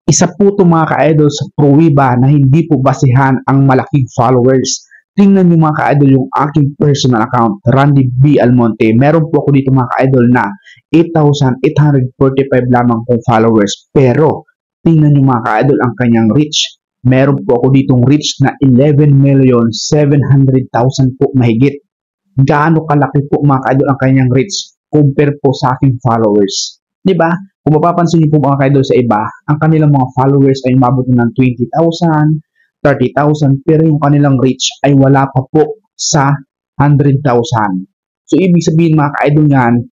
Isa po ito mga ka-idol sa pruwiba na hindi po basihan ang malaking followers. Tingnan nyo mga ka-idol yung aking personal account, Randy B. Almonte. Meron po ako dito mga ka-idol na 8,845 lamang pong followers. Pero tingnan nyo mga ka-idol ang kanyang reach. Meron po ako ditong reach na 11,700,000 po mahigit. Gaano kalaki po mga ka-idol ang kanyang reach compare po sa aking followers. Diba? Kung mapapansin niyo po mga ka-idol sa iba, ang kanilang mga followers ay umabot ng 20,000, 30,000, pero yung kanilang reach ay wala pa po sa 100,000. So, ibig sabihin mga ka-idol yan,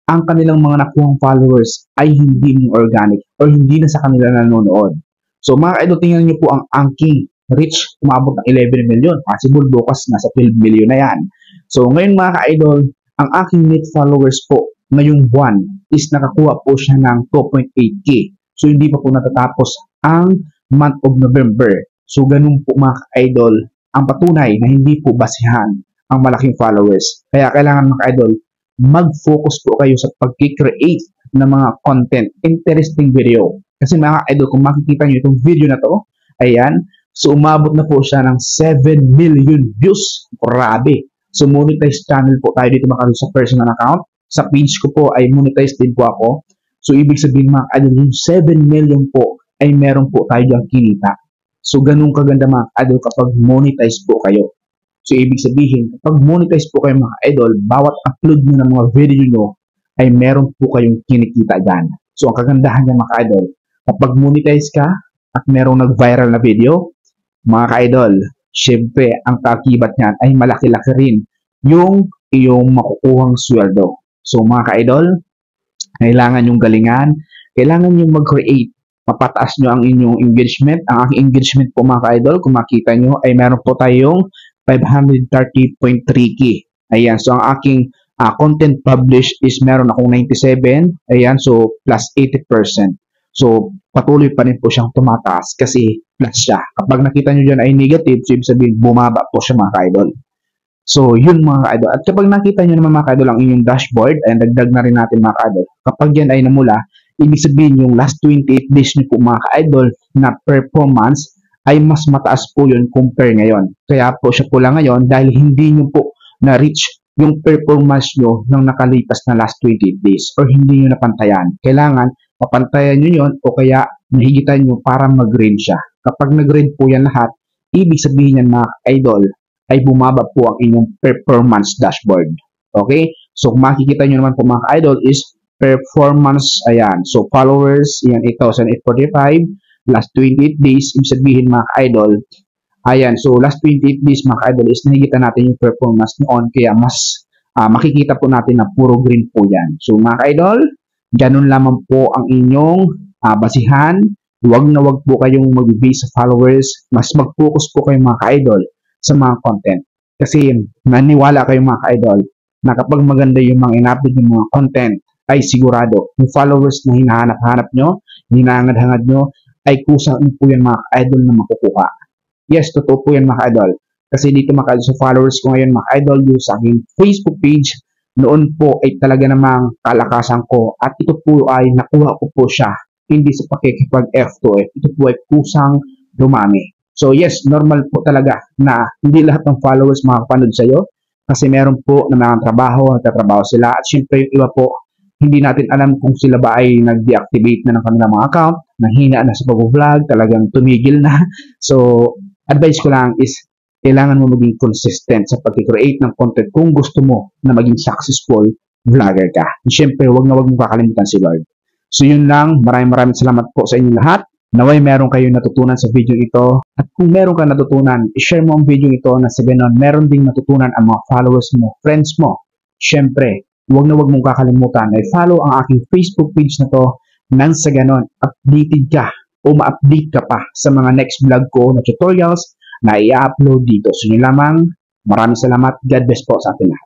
ang kanilang mga nakuhang followers ay hindi organic or hindi na sa kanila nanonood. So, mga ka-idol, tingnan niyo po ang aking reach, umabot ng 11 million. Possible bukas nasa 12 million na yan. So, ngayon mga ka-idol, ang aking net followers po ngayong buwan is nakakuha po siya ng 2.8k. So, hindi pa po natatapos ang month of November. So, ganun po mga ka-idol ang patunay na hindi po basihan ang malaking followers. Kaya kailangan mga ka-idol, mag-focus po kayo sa pag-create ng mga content, interesting video. Kasi mga ka-idol, kung makikita nyo itong video na to, ayan, so umabot na po siya ng 7 million views. Grabe. So, monetize channel po tayo dito mga ka-idol sa personal account. Sa page ko po ay monetize din po ako. So, ibig sabihin mga ka-idol, yung 7 million po ay meron po tayo diyang kinita. So, ganun kaganda mga ka-idol kapag monetize po kayo. So, ibig sabihin, kapag monetize po kayo mga ka-idol, bawat upload nyo ng mga video nyo ay meron po kayong kinikita dyan. So, ang kagandahan niya mga ka-idol, kapag monetize ka at merong nag-viral na video, mga ka-idol, syempre, ang kakibat niyan ay malaki-laki rin yung iyong makukuhang sweldo. So mga ka-idol, kailangan yung galingan, kailangan yung mag-create, mapataas nyo ang inyong engagement. Ang aking engagement po mga ka-idol, kung makita nyo, ay meron po tayong 530.3k. Ayan, so ang aking content published is meron akong 97. Ayan, so plus 80%. So, patuloy pa rin po siyang tumataas kasi plus siya. Kapag nakita nyo dyan ay negative, so ibig sabihin bumaba po siya mga ka-idol. So, yun mga ka-idol. At kapag nakita nyo naman mga ka-idol ang inyong dashboard, ay dagdag na rin natin mga ka-idol. Kapag yan ay namula, ibig sabihin yung last 28 days nyo po mga ka-idol na performance ay mas mataas po yun compare ngayon. Kaya po siya po lang ngayon dahil hindi nyo po na-reach yung performance nyo ng nakalipas na last 28 days or hindi nyo napantayan. Kailangan mapantayan nyo yun o kaya nahigitan nyo para mag-grade siya. Kapag nag-grade po yan lahat, ibig sabihin yan mga ka-idol, ay bumaba po ang inyong performance dashboard. Okay? So, kung makikita nyo naman po mga ka-idol is performance, ayan. So, followers, yan 8,845. Last 28 days, ibig sabihin mga ka-idol, ayan. So, last 28 days mga ka-idol is nakikita natin yung performance noon. Kaya mas makikita po natin na puro green po yan. So, mga ka-idol, ganun lamang po ang inyong basihan. Huwag na huwag po kayong mag-base sa followers. Mas mag-focus po kayo mga ka-idol sa mga content. Kasi naniwala kayo mga ka-idol na kapag maganda yung mga in-upload ng mga content ay sigurado yung followers na hinahanap-hanap nyo, hinahangad-hangad nyo ay kusa po yan mga ka-idol na makukuha. Yes, totoo po yan mga ka-idol. Kasi dito mga ka-idol sa followers ko ngayon mga ka-idol yung sa aking Facebook page, noon po ay talaga namang kalakasan ko at ito po ay nakuha ko po siya hindi sa pakikipag-F2F. Ito po ay kusang dumami. So yes, normal po talaga na hindi lahat ng followers makakapanood sa iyo kasi meron po na mga trabaho, nagtatrabaho sila at syempre yung iba po, hindi natin alam kung sila ba ay nag-deactivate na ng kanilang mga account, nahina na sa pag-vlog, talagang tumigil na. So, advice ko lang is kailangan mo maging consistent sa pag-create ng content kung gusto mo na maging successful vlogger ka. And syempre, huwag na huwag mong kakalimutan si Lord. So yun lang, maraming salamat po sa inyong lahat. Naway meron kayong natutunan sa video ito. At kung meron kang natutunan, i-share mo ang video ito na sa ganon, meron ding natutunan ang mga followers mo, friends mo. Siyempre, huwag na huwag mong kakalimutan na i-follow ang aking Facebook page na to nang sa ganon, updated ka o ma-update ka pa sa mga next vlog ko na tutorials na i-upload dito. So yun lamang, maraming salamat. God bless po sa atin lahat.